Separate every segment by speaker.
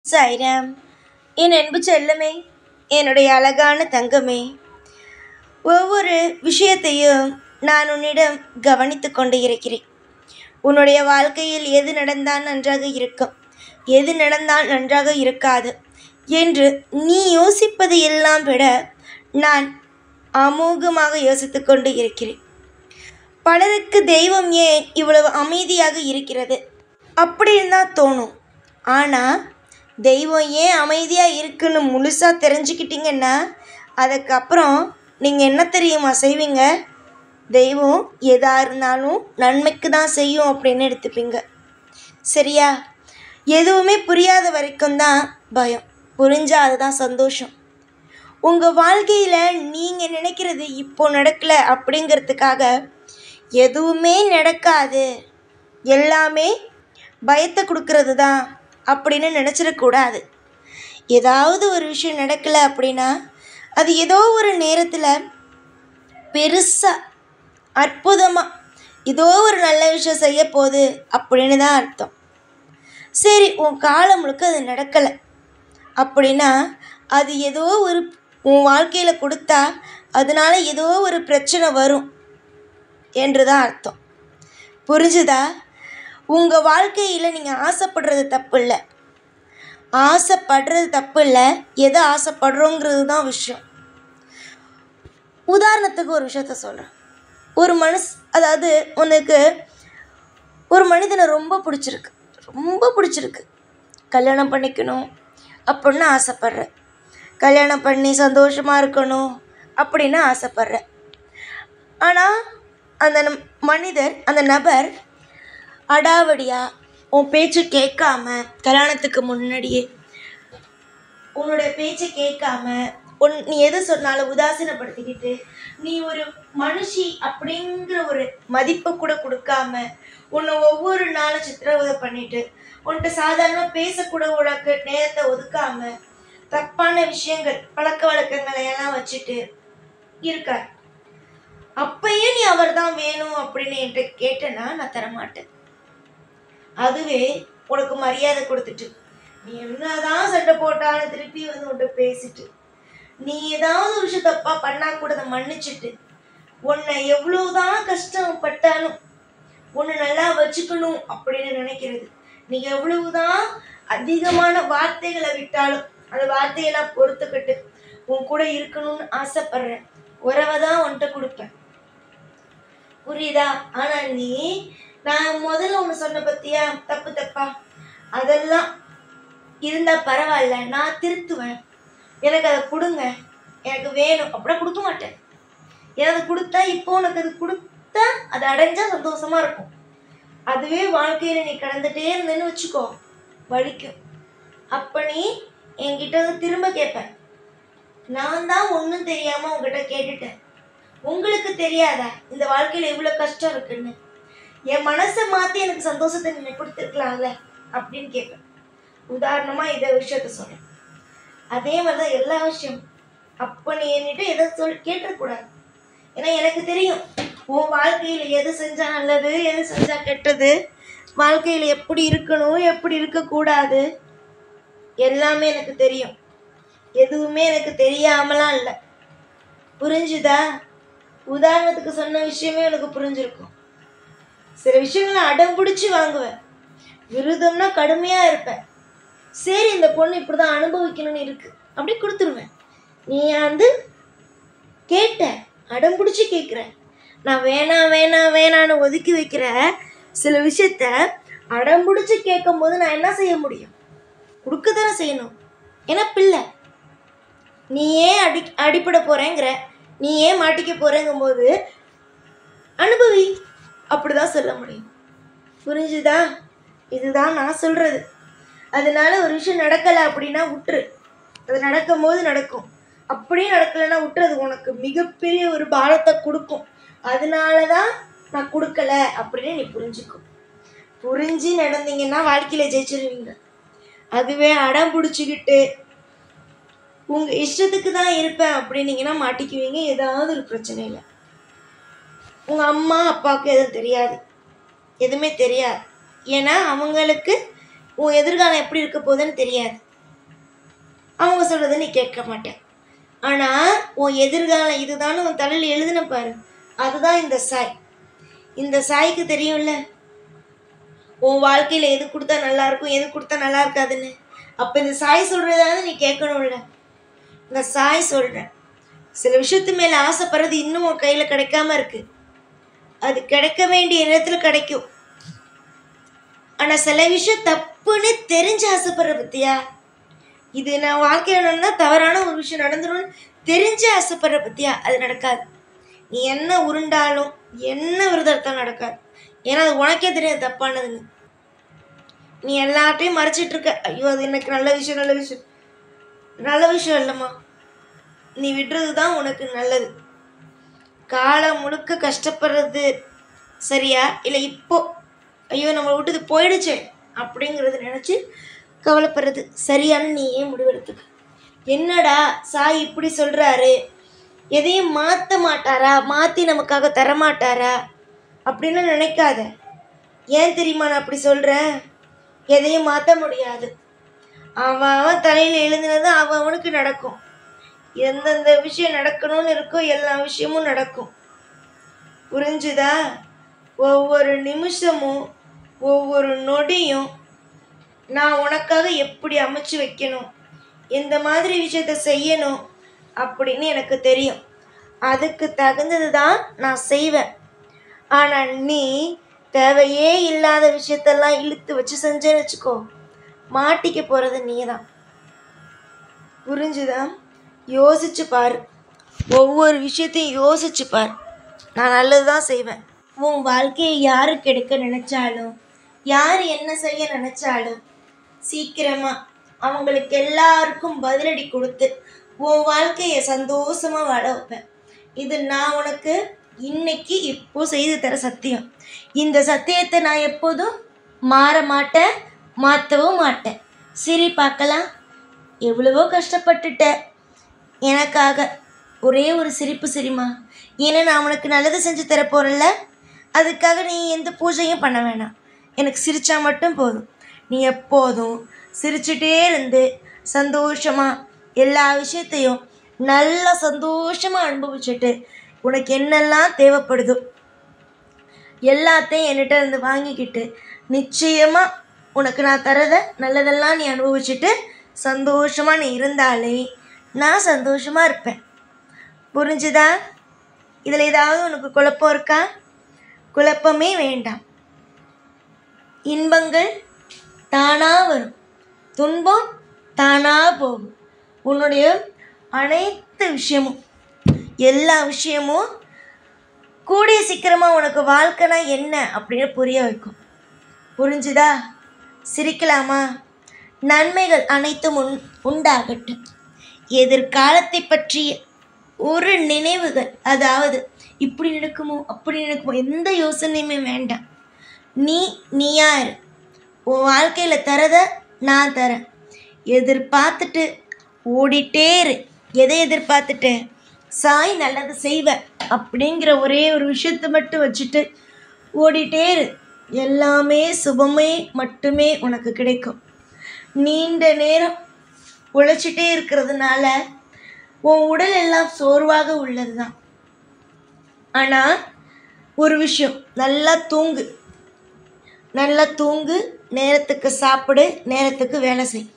Speaker 1: சாய்ராம். என் அன்பு செல்லமே, என்னுடைய அழகான தங்கமே, ஒவ்வொரு விஷயத்தையும் நான் உன்னிடம் கவனித்து கொண்டு இருக்கிறேன். உன்னுடைய வாழ்க்கையில் எது நடந்தால் நன்றாக இருக்கும், எது நடந்தால் நன்றாக இருக்காது என்று நீ யோசிப்பது எல்லாம் விட நான் அமோகமாக யோசித்து கொண்டு இருக்கிறேன். பலருக்கு தெய்வம் ஏன் இவ்வளவு அமைதியாக இருக்கிறது அப்படின்னு தான் தோணும். ஆனால் தெய்வம் ஏன் அமைதியாக இருக்குன்னு முழுசாக தெரிஞ்சுக்கிட்டிங்கன்னா அதுக்கப்புறம் நீங்கள் என்ன தெரியுமா செய்வீங்க? தெய்வம் எதாக இருந்தாலும் நன்மைக்கு தான் செய்யும் அப்படின்னு எடுத்துப்பீங்க. சரியா? எதுவுமே புரியாத வரைக்கும் தான் பயம், புரிஞ்சால் அதுதான் சந்தோஷம். உங்கள் வாழ்க்கையில் நீங்கள் நினைக்கிறது இப்போ நடக்கலை அப்படிங்கிறதுக்காக எதுவுமே நடக்காது, எல்லாமே பயத்தை கொடுக்கறது தான் அப்படின்னு நினச்சிடக்கூடாது. ஏதாவது ஒரு விஷயம் நடக்கலை அப்படின்னா அது ஏதோ ஒரு நேரத்தில் பெருசாக அற்புதமாக ஏதோ ஒரு நல்ல விஷயம் செய்ய போகுது அப்படின்னு தான் அர்த்தம். சரி, உன் காலம் முழுக்க அது நடக்கலை அப்படின்னா அது ஏதோ ஒரு உன் வாழ்க்கையில் கொடுத்தா அதனால் ஏதோ ஒரு பிரச்சனை வரும் என்று தான் அர்த்தம். புரிஞ்சுதா? உங்கள் வாழ்க்கையில் நீங்கள் ஆசைப்படுறது தப்பு இல்லை, ஆசைப்படுறது தப்பு இல்லை, எதை ஆசைப்படுறோங்கிறது தான் விஷயம். உதாரணத்துக்கு ஒரு விஷயத்த சொல்கிறேன். ஒரு அதாவது உனக்கு ஒரு மனிதனை ரொம்ப பிடிச்சிருக்கு, கல்யாணம் பண்ணிக்கணும் அப்படின்னு ஆசைப்படுற, கல்யாணம் பண்ணி சந்தோஷமாக இருக்கணும் அப்படின்னு ஆசைப்படுற. ஆனால் அந்த அந்த நபர் அடாவடியாக உன் பேச்சு கேட்காம, கல்யாணத்துக்கு முன்னாடியே உன்னுடைய பேச்சை கேட்காம நீ எது சொன்னாலும் உதாசீனப்படுத்திக்கிட்டு, நீ ஒரு மனுஷி அப்படிங்கிற ஒரு மதிப்பை கூட கொடுக்காம உன்னை ஒவ்வொரு நாளும் சித்திரவதை பண்ணிட்டு, உன்கிட்ட சாதாரணமாக பேசக்கூட உனக்கு நேரத்தை ஒதுக்காம தப்பான விஷயங்கள் பழக்க வழக்கங்களை எல்லாம் வச்சுட்டு இருக்கார். அப்பையும் நீ அவர் தான் வேணும் அப்படின்னு என்கிட்ட கேட்டேன்னா நான் தரமாட்டேன். அதுவே உனக்கு மரியாதை கொடுத்துட்டு, நீ என்னதான் சண்டை போட்டாலும் திருப்பி வந்து உன்கிட்ட பேசிட்டு, நீ ஏதாவது ஒரு விஷயம் தப்பா பண்ணா கூட அதை மன்னிச்சுட்டு, உன்னை எவ்வளவுதான் கஷ்டப்பட்டாலும் உன்னை நல்லா வச்சுக்கணும் அப்படின்னு நினைக்கிறது, நீ எவ்வளவுதான் அதிகமான வார்த்தைகளை விட்டாலும் அந்த வார்த்தையெல்லாம் பொறுத்துக்கிட்டு உன் கூட இருக்கணும்னு ஆசைப்படுற உறவை தான் உன்கிட்ட கொடுப்பேன். புரியுதா? ஆனா நான் முதல்ல ஒன்று சொன்ன பத்தியா, தப்பா அதெல்லாம் இருந்தா பரவாயில்ல, நான் திருத்துவேன், எனக்கு அதை கொடுங்க, எனக்கு வேணும் அப்படின்னா கொடுக்க மாட்டேன். எனக்கு கொடுத்தா இப்போ உனக்கு அது கொடுத்தா அது அடைஞ்சா சந்தோஷமா இருக்கும். அதுவே வாழ்க்கையில நீ கடந்துட்டே இருந்தேன்னு வச்சுக்கோ, வலிக்கும். அப்ப நீ என்கிட்ட வந்து திரும்ப கேட்பேன், நான் தான் ஒன்றும் தெரியாம உங்ககிட்ட கேட்டுட்டேன், உங்களுக்கு தெரியாதா இந்த வாழ்க்கையில எவ்வளவு கஷ்டம் இருக்குன்னு? என் மனசை மாத்தி எனக்கு சந்தோஷத்தை நீங்க கொடுத்துருக்கலாம்ல அப்படின்னு கேட்பேன். உதாரணமா இதை விஷயத்த சொன்னேன். அதே மாதிரிதான் எல்லா விஷயம். அப்ப நீ என்கிட்ட எதை கேட்டக்கூடாது. ஏன்னா எனக்கு தெரியும் உன் வாழ்க்கையில எது செஞ்சா நல்லது, எது செஞ்சா கெட்டது, வாழ்க்கையில எப்படி இருக்கணும், எப்படி இருக்கக்கூடாது, எல்லாமே எனக்கு தெரியும். எதுவுமே எனக்கு தெரியாமலாம் இல்லை. புரிஞ்சுதா? உதாரணத்துக்கு சொன்ன விஷயமே எனக்கு புரிஞ்சிருக்கும். சில விஷயங்களை அடம் பிடிச்சி வாங்குவேன், விருதம்னா கடுமையா இருப்பேன். சரி, இந்த பொண்ணு இப்படிதான் அனுபவிக்கணும்னு இருக்கு அப்படி கொடுத்துருவேன். நீ வந்து கேட்ட, அடம் பிடிச்சி கேட்குற, நான் வேணான்னு ஒதுக்கி வைக்கிற சில விஷயத்த அடம் பிடிச்சி கேட்கும் போது நான் என்ன செய்ய முடியும்? கொடுக்க தானே செய்யணும். ஏன்னா பிள்ளை, நீ ஏன் அடிப்பட போறேங்கிற, நீ ஏன் மாட்டிக்க போறேங்கும் போது அனுபவி அப்படிதான் சொல்ல முடியும். புரிஞ்சுதா? இதுதான் நான் சொல்றது. அதனால ஒரு விஷயம் நடக்கலை அப்படின்னா விட்டுரு, அது நடக்கும் போது நடக்கும். அப்படியே நடக்கலைன்னா விட்டுரு, அது உனக்கு மிகப்பெரிய ஒரு பாரத்தை கொடுக்கும். அதனாலதான் நான் கொடுக்கல அப்படின்னு நீ புரிஞ்சுக்கும். புரிஞ்சு நடந்தீங்கன்னா வாழ்க்கையில ஜெயிச்சிருவீங்க. அதுவே அடம் பிடிச்சிக்கிட்டு உங்க இஷ்டத்துக்கு தான் இருப்பேன் அப்படின்னீங்கன்னா மாட்டிக்குவீங்க ஏதாவது ஒரு பிரச்சனையில். உங்க அம்மா அப்பாவுக்கு எதுவும் தெரியாது, எதுவுமே தெரியாது. ஏன்னா அவங்களுக்கு உன் எதிர்காலம் எப்படி இருக்க போகுதுன்னு தெரியாது. அவங்க சொல்கிறத நீ கேட்க மாட்டேன். ஆனால் உன் எதிர்காலம் இதுதான் உன் தலையில் எழுதின பாரு, அதுதான் இந்த சாய். இந்த சாய்க்கு தெரியும்ல உன் வாழ்க்கையில் எது கொடுத்தா நல்லாயிருக்கும், எது கொடுத்தா நல்லா இருக்காதுன்னு. அப்போ இந்த சாய் சொல்கிறதாவது நீ கேட்கணும்ல. இந்த சாய் சொல்கிறேன், சில விஷயத்து மேலே ஆசைப்படுறது இன்னும் உன் கையில் கிடைக்காம இருக்குது. அது கிடைக்க வேண்டிய நேரத்தில் கிடைக்கும். ஆனால் சில விஷயம் தப்புன்னு தெரிஞ்சு ஆசைப்படுற பற்றியா, இது நான் வாழ்க்கையில் நடந்தால் தவறான ஒரு விஷயம் நடந்துடும் தெரிஞ்சு ஆசைப்படுற பற்றியா, அது நடக்காது. நீ என்ன உருண்டாலும் என்ன விரதத்தாலும் நடக்காது. ஏன்னா அது உனக்கே தெரியாது தப்பானதுன்னு. நீ எல்லாத்தையும் மறைச்சிட்ருக்க. ஐயோ அது எனக்கு நல்ல விஷயம், நல்ல விஷயம். நல்ல விஷயம் இல்லைம்மா, நீ விடுறது தான் உனக்கு நல்லது. காலம் முழுக்க கஷ்டப்படுறது சரியா இல்லை இப்போ ஐயோ நம்மளை விட்டது போயிடுச்சே அப்படிங்கிறத நினச்சி கவலைப்படுறது சரியானு நீ ஏன் முடிவெடுத்துக்க. என்னடா சாய் இப்படி சொல்கிறாரு, எதையும் மாற்ற மாட்டாரா, மாற்றி நமக்காக தரமாட்டாரா அப்படின்னு நினைக்காத. ஏன் தெரியுமா நான் அப்படி சொல்கிறேன்? எதையும் மாற்ற முடியாது. அவன் தலையில் எழுதினது அவனுக்கு நடக்கும். எந்தெந்த விஷயம் நடக்கணும்னு இருக்கோ எல்லா விஷயமும் நடக்கும். புரிஞ்சுதா? ஒவ்வொரு நிமிஷமும் ஒவ்வொரு நொடியும் நான் உனக்காக எப்படி அமைச்சு வைக்கணும், எந்த மாதிரி விஷயத்த செய்யணும் அப்படின்னு எனக்கு தெரியும். அதுக்கு தகுந்தது தான் நான் செய்வேன். ஆனால் நீ தேவையே இல்லாத விஷயத்தெல்லாம் இழுத்து வச்சு செஞ்சேன்னு வச்சுக்கோ, மாட்டிக்க போகிறது நீ தான். புரிஞ்சுதா? யோசிச்சு பாரு, ஒவ்வொரு விஷயத்தையும் யோசிச்சு பாரு. நான் நல்லது தான் செய்வேன். உன் வாழ்க்கையை யாருக்கு எடுக்க நினச்சாலும், யார் என்ன செய்ய நினச்சாலும் சீக்கிரமாக அவங்களுக்கு எல்லாருக்கும் பதிலடி கொடுத்து உன் வாழ்க்கையை சந்தோஷமாக வாழ வைப்பேன். இது நான் உனக்கு இன்னைக்கு இப்போ செய்து தர சத்தியம். இந்த சத்தியத்தை நான் எப்போதும் மாற மாட்டேன், மாற்றவும் மாட்டேன். சரி பார்க்கலாம். எவ்வளவோ கஷ்டப்பட்டுட்ட எனக்காக, ஒரே ஒரு சிரிப்பு சிரிமா. ஏன்னா நான் உனக்கு நல்லது செஞ்சு தர போகிறேன்ல, அதுக்காக நீ எந்த பூஜையும் பண்ண வேணாம். எனக்கு சிரித்தா மட்டும் போதும். நீ எப்போதும் சிரிச்சுட்டே இருந்து சந்தோஷமாக எல்லா விஷயத்தையும் நல்லா சந்தோஷமாக அனுபவிச்சுட்டு உனக்கு என்னெல்லாம் தேவைப்படுதோ எல்லாத்தையும் என்கிட்ட இருந்து வாங்கிக்கிட்டு நிச்சயமாக உனக்கு நான் தரதை நல்லதெல்லாம் நீ அனுபவிச்சுட்டு சந்தோஷமாக நீ இருந்தாலே நான் சந்தோஷமாக இருப்பேன். புரிஞ்சுதா? இதில் ஏதாவது உனக்கு குழப்பம் இருக்கா? குழப்பமே வேண்டாம். இன்பங்கள் தானாக வரும், துன்பம் தானாக போகும். உன்னுடைய அனைத்து விஷயமும் எல்லா விஷயமும் கூடிய சீக்கிரமாக உனக்கு வாழ்க்கைனா என்ன அப்படின்னு புரிய வைக்கும். புரிஞ்சுதா? சிரிக்கலாமா? நன்மைகள் அனைத்தும் உண்டாகட்டும். எதிர்காலத்தை பற்றிய ஒரு நினைவுகள், அதாவது இப்படி நடக்குமோ அப்படி நடக்குமோ எந்த யோசனையுமே வேண்டாம். நீயா இரு. உன் வாழ்க்கையில் தரதை நான் தரேன். எதிர்பார்த்துட்டு ஓடிட்டே இரு. எதை எதிர்பார்த்துட்டு? சாய் நல்லது செய்வேன் அப்படிங்கிற ஒரே ஒரு விஷயத்தை மட்டும் வச்சுட்டு ஓடிட்டே இரு. எல்லாமே சுபமே மட்டுமே உனக்கு கிடைக்கும். நீண்ட நேரம் உழைச்சிட்டே இருக்கிறதுனால உன் உடல் எல்லாம் சோர்வாக உள்ளது தான். ஆனால் ஒரு விஷயம், நல்லா தூங்கு, நேரத்துக்கு சாப்பிடு, நேரத்துக்கு வேலை செய்.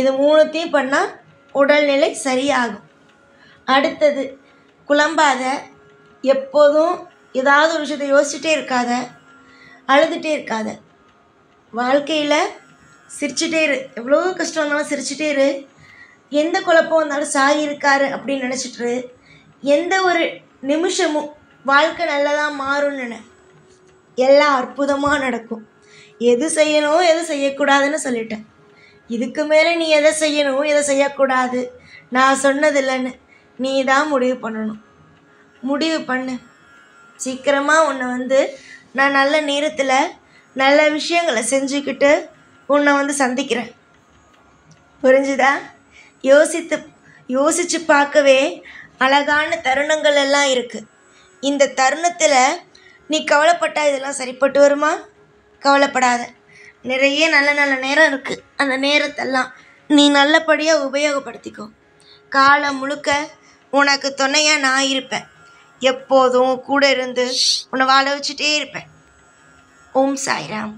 Speaker 1: இது மூணுத்தையும் பண்ணால் உடல்நிலை சரியாகும். அடுத்தது, குழம்பாத, எப்போதும் ஏதாவது ஒரு விஷயத்தை யோசிச்சுட்டே இருக்காத, அழுதுகிட்டே இருக்காத. வாழ்க்கையில் சிரிச்சுட்டே இரு. எவ்வளோ கஷ்டம் வந்தாலும் சிரிச்சுட்டே இரு. எந்த குழப்பம் வந்தாலும் சாய் இருக்காரு அப்படின்னு நினச்சிட்ரு. எந்த ஒரு நிமிஷமும் வாழ்க்கை நல்லதாக மாறும்னு எல்லாம் அற்புதமாக நடக்கும். எது செய்யணும் எது செய்யக்கூடாதுன்னு சொல்லிட்டேன். இதுக்கு மேலே நீ எதை செய்யணும் எதை செய்யக்கூடாது நான் சொன்னதில்லைன்னு நீ தான் முடிவு பண்ணணும். முடிவு பண்ணு. சீக்கிரமாக உன்னை நான் நல்ல நேரத்தில் நல்ல விஷயங்களை செஞ்சுக்கிட்டு உன்னை சந்திக்கிறேன். புரிஞ்சுதா? யோசித்து பார்க்கவே அழகான தருணங்கள் எல்லாம் இருக்குது. இந்த தருணத்தில் நீ கவலைப்பட்டால் இதெல்லாம் சரிப்பட்டு வருமா? கவலைப்படாத. நிறைய நல்ல நல்ல நேரம் இருக்குது. அந்த நேரத்தெல்லாம் நீ நல்லபடியாக உபயோகப்படுத்திக்கோ. காலம் முழுக்க உனக்கு துணையாக நான் இருப்பேன். எப்போதும் கூட இருந்து உன்னை வாழ வச்சுட்டே இருப்பேன். ஓம் சாய்ராம்.